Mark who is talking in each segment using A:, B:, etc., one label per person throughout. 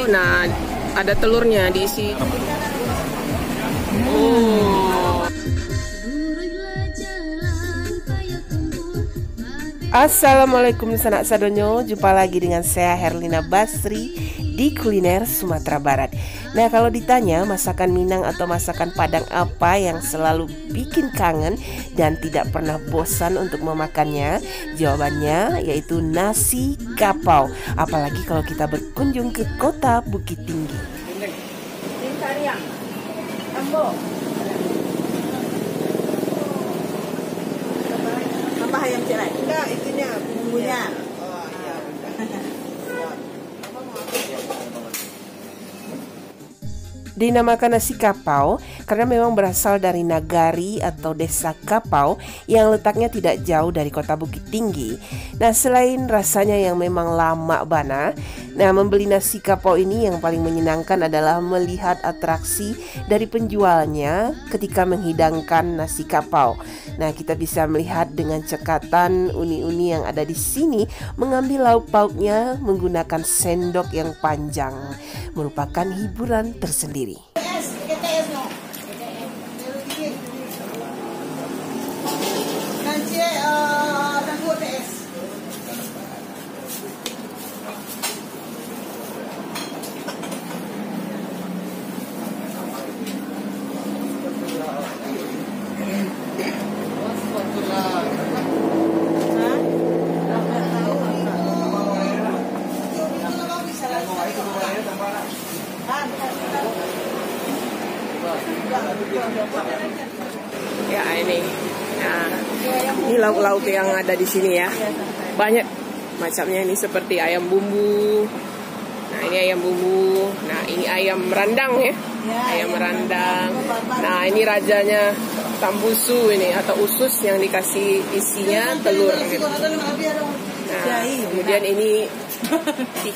A: Nah, ada telurnya diisi. Oh. Assalamualaikum sanak sadonyo, jumpa lagi dengan saya Herlina Basri di Kuliner Sumatera Barat. Nah, kalau ditanya masakan Minang atau masakan Padang apa yang selalu bikin kangen dan tidak pernah bosan untuk memakannya, jawabannya yaitu nasi kapau. Apalagi kalau kita berkunjung ke kota Bukit Tinggi.
B: Apa ayam cerai? Enggak, itunya bumbunya. Oh iya.
A: Dinamakan nasi kapau karena memang berasal dari nagari atau desa Kapau yang letaknya tidak jauh dari kota Bukit Tinggi. Nah, selain rasanya yang memang lama bana, membeli nasi kapau ini yang paling menyenangkan adalah melihat atraksi dari penjualnya ketika menghidangkan nasi kapau. Nah, kita bisa melihat dengan cekatan uni-uni yang ada di sini mengambil lauk pauknya menggunakan sendok yang panjang, merupakan hiburan tersendiri. Ya, ini lauk-lauk yang ada di sini ya. Banyak macamnya, ini seperti ayam bumbu. Nah, ini ayam bumbu. Nah, ini ayam rendang ya. Ayam rendang. Nah, ini rajanya tambusu ini atau usus yang dikasih isinya telur gitu. Nah, kemudian ini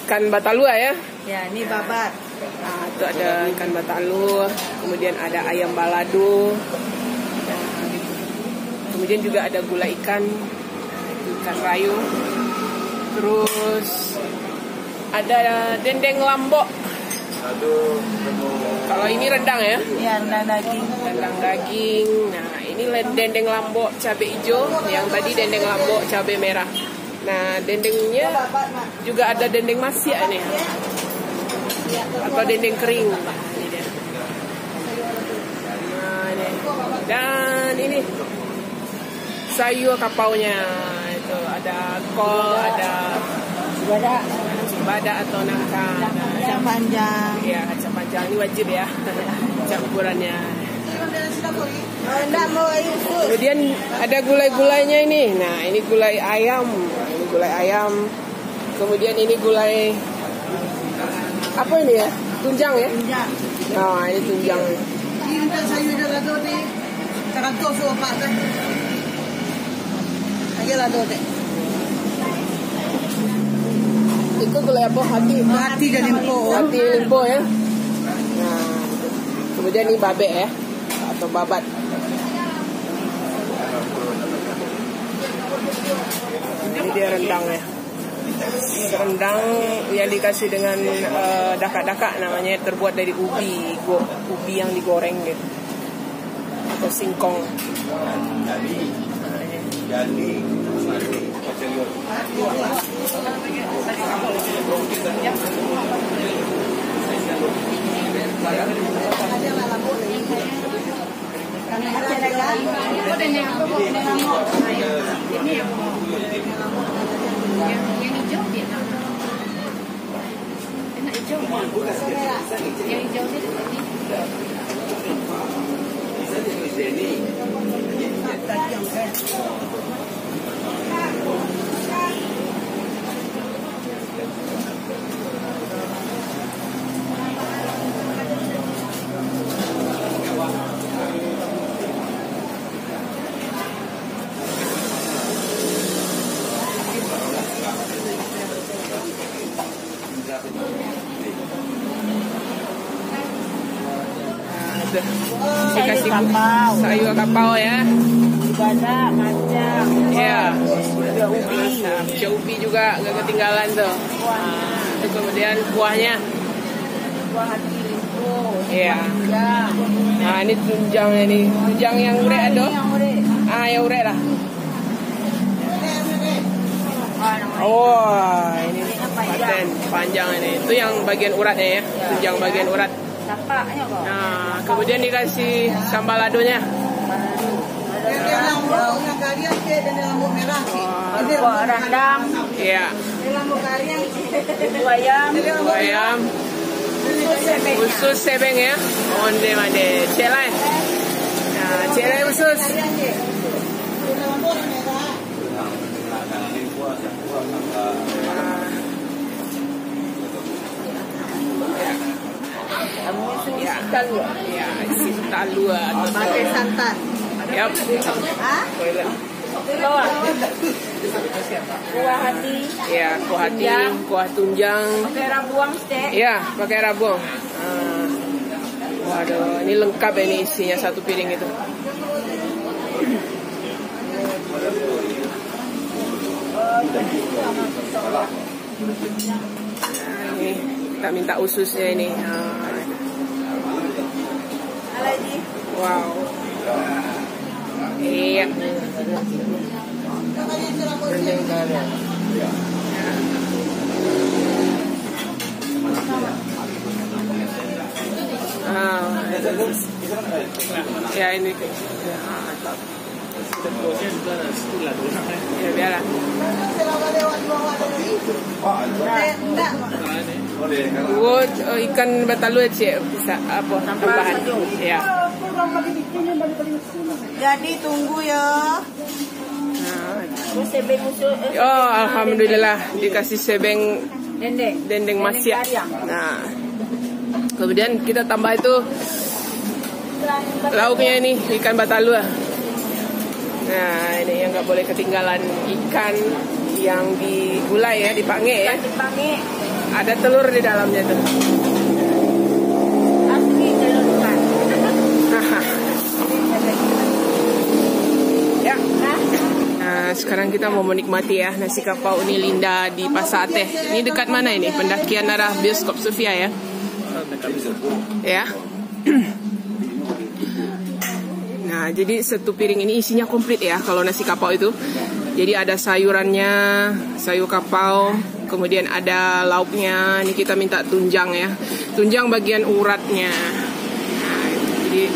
A: ikan batalua ya.
B: Ya, ini babat.
A: Nah, itu ada ikan batalua. Kemudian ada ayam balado. Kemudian juga ada gulai ikan, ikan rayu. Terus ada dendeng lambok. Kalau ini rendang ya?
B: Ya, rendang daging.
A: Rendang daging. Nah, ini dendeng lambok cabai hijau. Yang tadi dendeng lambok cabai merah. Nah, dendengnya juga ada dendeng masia nih. Atau dendeng kering. Nah, ini dia. Nah, ini. Dan ini sayur kapaunya itu ada kol, ada cibada atau nangka,
B: Kacang panjang.
A: ya kacang panjang ini wajib ya campurannya. Kemudian ada gulai-gulainya ini. Nah, ini gulai ayam, ini gulai ayam. Kemudian ini gulai apa ini ya? Tunjang ya?
B: Tunjang.
A: Nah, ini tunjang.
B: Ini sayur dah tu ni. Jangan tu suruh pak dah.
A: Itu gulai apa?
B: Hati dan limpo.
A: Hati limpo ya. Nah, kemudian ini babe ya, atau babat. Ini dia rendang ya. Rendang yang dikasih dengan dakak-dakak, namanya terbuat dari ubi yang digoreng gitu, atau singkong. Dikasih sayur kapau ya.
B: Cibada, kacang.
A: Iya.
B: Juga ubi.
A: Nah, ubi juga nggak ketinggalan tuh. Nah, itu kemudian kuahnya.
B: buah hati limpo.
A: Iya.
B: Ya.
A: Nah, ini tunjangnya nih. Tunjang yang urek ada.
B: Yang urek.
A: Ah, yang urek lah.
B: Oh,
A: ini paten panjang ini. Itu yang bagian uratnya ya. Tunjang bagian urat.
B: Tapaknya kok.
A: Nah, kemudian dikasih sambal ladonya.
B: Buah rendang.
A: Iya.
B: Ayam.
A: Ayam. Usus sebeng ya. Onde mande. Celai. Nah, celai usus.
B: Ya, talua.
A: Ya, isi talua.
B: Pakai santan.
A: Yap.
B: Hah? Bawah. Kuah hati.
A: Ya, kuah hati, kuah tunjang.
B: Pakai rabuang steak.
A: Ya, pakai rabuang. Waduh, ini lengkap ya, ini isinya satu piring itu. Nah, ini kita minta ususnya ini. Wow. Iya. Ya ini. Ya biarlah. Buat ikan batalu aja bisa apa tambahan. Ya.
B: Jadi tunggu ya. Sebeng usul.
A: Oh, alhamdulillah dikasih sebeng dendeng masia. Nah, kemudian kita tambah itu lauknya ini ikan batalu. Nah, ini yang nggak boleh ketinggalan, ikan yang digulai ya, dipange ya.
B: Dipange.
A: Ada telur di dalamnya tuh.
B: Asli telur ikan.
A: Ya. Nah, sekarang kita mau menikmati ya nasi kapau Uni Linda di Pasateh. Ini dekat mana ini? Pendakian arah Bioskop Sofia ya. Ya. Nah, jadi satu piring ini isinya komplit ya kalau nasi kapau itu. Jadi ada sayurannya, sayur kapau, kemudian ada lauknya. Ini kita minta tunjang ya. Tunjang bagian uratnya. Nah, jadi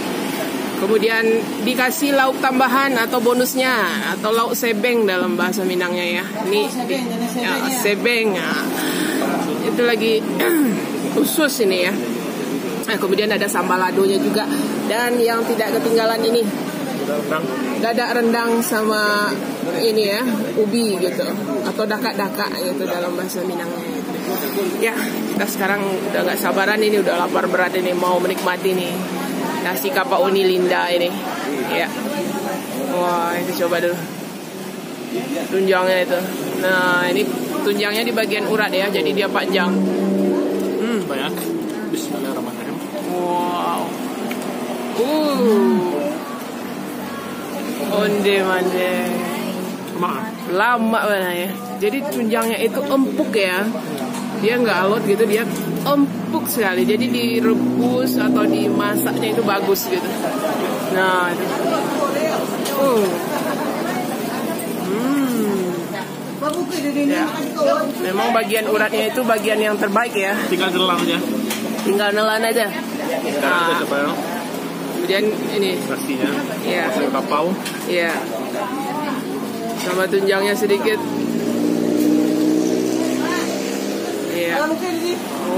A: kemudian dikasih lauk tambahan atau bonusnya atau lauk sebeng dalam bahasa Minangnya ya. Ini ya, sebeng. Nah, itu lagi usus ini ya. Nah, kemudian ada sambal ladonya juga. Dan yang tidak ketinggalan ini dadak rendang sama ini ya, ubi gitu atau dakak-dakak gitu dalam bahasa Minangnya gitu. Ya, kita sekarang udah gak sabaran ini, udah lapar berat ini, mau menikmati nih nasi kapau Uni Linda ini. Ya. Wah, itu coba dulu tunjangnya itu. Nah, ini tunjangnya di bagian urat ya, jadi dia panjang.
C: Banyak. Bismillahirrahmanirrahim.
A: Wow. Onde mande. Lama banget ya. Jadi tunjangnya itu empuk ya. Dia nggak alot gitu, dia empuk sekali. Jadi direbus atau dimasaknya itu bagus gitu. Nah, itu. Ya. Memang bagian uratnya itu bagian yang terbaik ya.
C: Tinggal nelan aja.
A: Tinggal nelan aja.
C: Nah, coba.
A: Kemudian ini
C: nasinya.
A: Iya.
C: Sayur kapau.
A: Iya. Sama tunjangnya sedikit. Iya.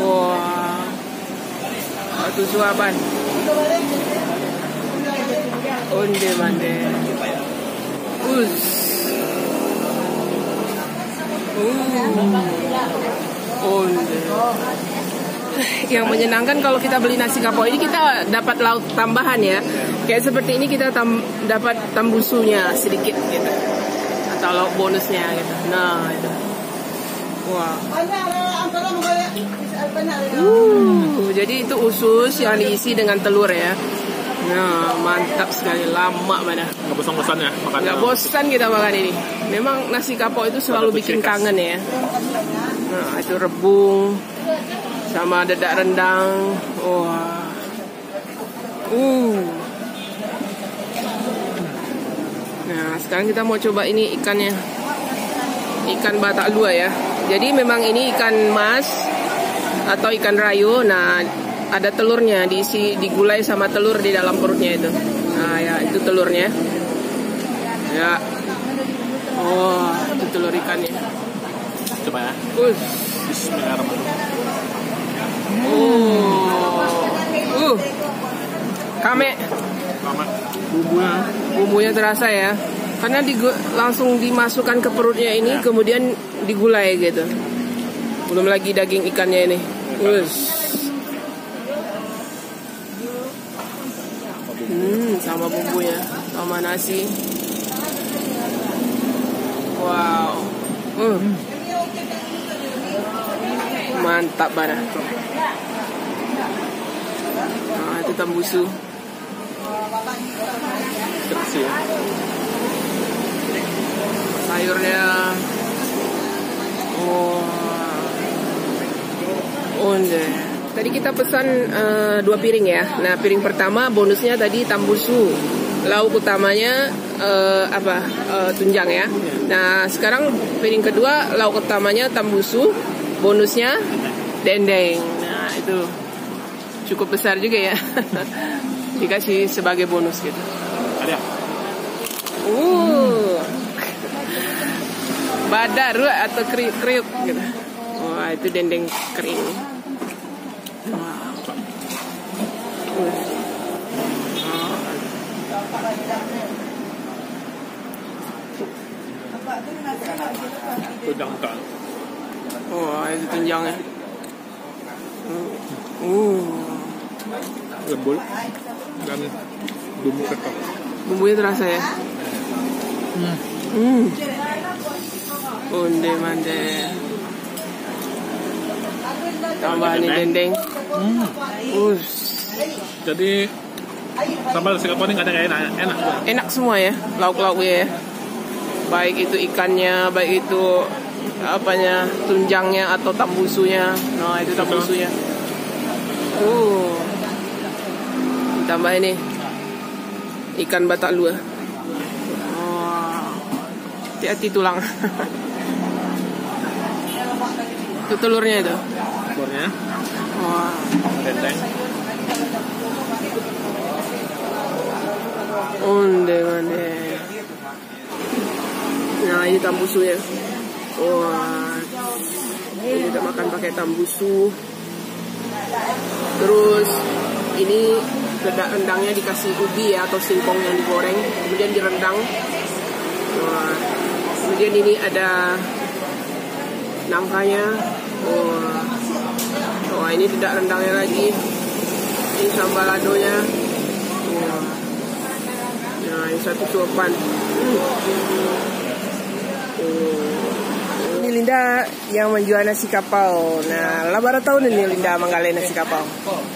A: Wah. Satu suapan. Onde mande. Onde. Yang menyenangkan kalau kita beli nasi kapau ini kita dapat lauk tambahan ya. Kayak seperti ini kita dapat tambusunya sedikit gitu. Atau lauk bonusnya gitu. Nah, itu. Wah. Jadi itu usus yang diisi dengan telur ya. Nah, mantap sekali, lama mana.
C: Nggak bosan-bosan ya makan.
A: Nggak bosan kita makan ini. Memang nasi kapau itu selalu bikin kangen ya. Nah, itu rebung sama dedak rendang. Wah. Nah, sekarang kita mau coba ini ikannya. Ikan batak lua ya. Jadi memang ini ikan mas atau ikan rayu. Nah, ada telurnya, digulai sama telur di dalam perutnya itu. Nah, ya itu telurnya. Ya. Oh, itu telur ikannya.
C: Coba ya. Bismillahirrahmanirrahim.
A: Kame. Bumbunya terasa ya. Karena langsung dimasukkan ke perutnya ini, kemudian digulai gitu. Belum lagi daging ikannya ini. Sama bumbunya, sama nasi. Wow. Mantap banget. Nah, itu tambusu.
C: Kecil.
A: Sayurnya. Onde. Tadi kita pesan 2 piring ya. Nah, piring pertama bonusnya tadi tambusu. Lauk utamanya tunjang ya. Nah, sekarang piring kedua lauk utamanya tambusu, bonusnya dendeng. Nah, itu cukup besar juga ya. Dikasih sebagai bonus gitu.
C: Ada.
A: Badar atau kriuk gitu. Wah, itu dendeng kering.
C: Tunjang kan.
A: Wah, itu tunjangnya.
C: Lembut dan bumbu ketok.
A: Bumbunya terasa ya. Onde mande. Tambahan dendeng.
C: Jadi sambal nasi kapau ini nggak ada kayak enak.
A: Enak semua ya lauk-lauknya ya. Baik itu ikannya, baik itu tunjangnya atau tambusunya. Nah, itu tambusunya. Tambah ini ikan batak lua. Hati-hati tulang. Itu telurnya itu.
C: Telurnya. Dendeng.
A: Onde mande. Nah, ini tambusunya. Wah, ini kita makan pakai tambusu. Terus ini dedak rendangnya dikasih ubi ya atau singkong yang digoreng, kemudian direndang. Wah, kemudian ini ada nangkanya. Wah, ini dedak rendangnya lagi. Ini sambal ladonya. Nah, ini satu suapan. Ini Linda yang menjual nasi kapau. Nah, labara tahun ini Linda menggalai nasi kapau.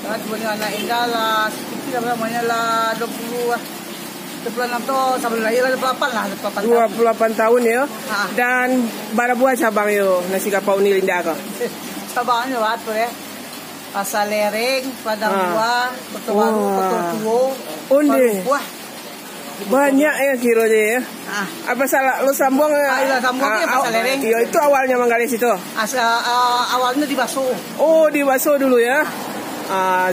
B: Sebenarnya anak Indah lah, sedikit namanya lah 26 tuh sampai lahir 28 lah.
A: 28 tahun ya. Dan bara buah cabang yo nasi kapau ini Linda kok.
B: Cabangnya waktu ya. Pasar Lereng, Padang Buah, Kota Baru, Kota Tuo.
A: Buah. Banyak ya kiranya ya. Apa salah lo sambung?
B: Sambungnya Pasar Lereng.
A: Iya, itu awalnya manggali situ.
B: Awalnya di Baso.
A: Oh, di Baso dulu ya.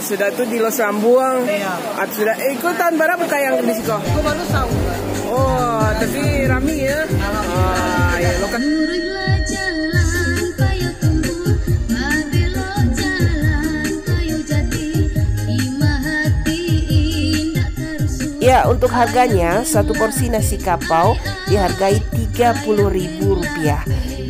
A: Sudah tuh di Los Rambuang.
B: Iya.
A: Sudah ikutan berapa yang di situ?
B: Aku baru tahu.
A: Oh, tapi rami ya. Ya lo kan. Ya, untuk harganya satu porsi nasi kapau dihargai Rp30.000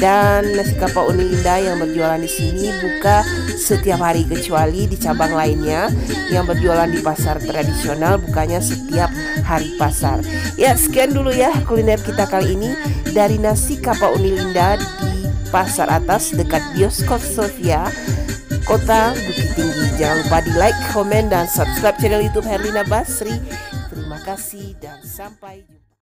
A: dan nasi kapau Uni Linda yang berjualan di sini buka setiap hari kecuali di cabang lainnya yang berjualan di pasar tradisional bukanya setiap hari pasar. Ya, sekian dulu ya kuliner kita kali ini dari nasi kapau Uni Linda di Pasar Atas dekat Bioskop Sofia, Kota Bukit Tinggi. Jangan lupa di like, komen, dan subscribe channel YouTube Herlina Basri. Terima kasih dan sampai jumpa.